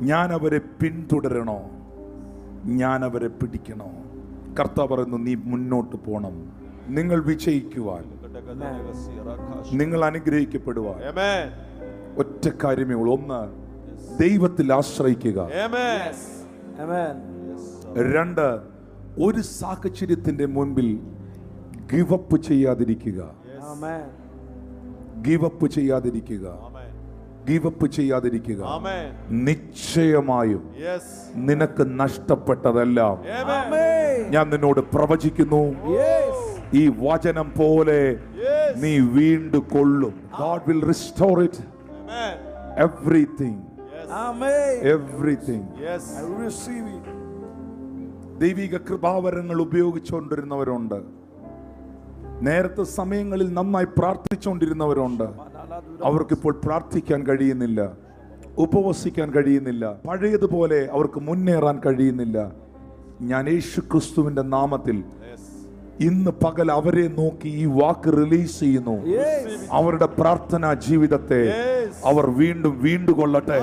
ഞാൻ അവരെ പിന്തുടരണോ, ഞാൻ അവരെ പിടിക്കണോ? കർത്താവ് പറയുന്നു, നീ മുന്നോട്ട് പോണം. നിങ്ങൾ വിജയിക്കുവാൻ, നിങ്ങൾ അനുഗ്രഹിക്കപ്പെടുവാൻ ഒറ്റ കാര്യമേ ഉള്ളൂ. ഒന്ന്, ദൈവത്തിൽ ആശ്രയിക്കുക. രണ്ട്, ഒരു സാഹചര്യത്തിന്റെ മുൻപിൽ ഗിവപ്പ് ചെയ്യാതിരിക്കുക. ഗിവപ്പ് ചെയ്യാതിരിക്കുക. ഗിവപ്പ് ചെയ്യാതിരിക്കുക. നിശ്ചയമായും നിനക്ക് നഷ്ടപ്പെട്ടതെല്ലാം ഞാൻ നിന്നോട് പ്രവചിക്കുന്നു, ഈ വചനം പോലെ നീ വീണ്ടും കൊള്ളും. God will restore it. Everything. Everything. I receive it. ദൈവിക കൃപാവരങ്ങൾ ഉപയോഗിച്ചുകൊണ്ടിരുന്നവരുണ്ട്. നേരത്തെ സമയങ്ങളിൽ നന്നായി പ്രാർത്ഥിച്ചുകൊണ്ടിരുന്നവരുണ്ട്. അവർക്കിപ്പോൾ പ്രാർത്ഥിക്കാൻ കഴിയുന്നില്ല, ഉപവസിക്കാൻ കഴിയുന്നില്ല, പഴയതുപോലെ അവർക്ക് മുന്നേറാൻ കഴിയുന്നില്ല. ഞാൻ യേശു ക്രിസ്തുവിന്റെ നാമത്തിൽ ഇന്ന് പകൽ അവരെ നോക്കി ഈ വാക്ക് റിലീസ് ചെയ്യുന്നു. അവരുടെ പ്രാർത്ഥനാ ജീവിതത്തെ അവർ വീണ്ടും കൊള്ളട്ടെ.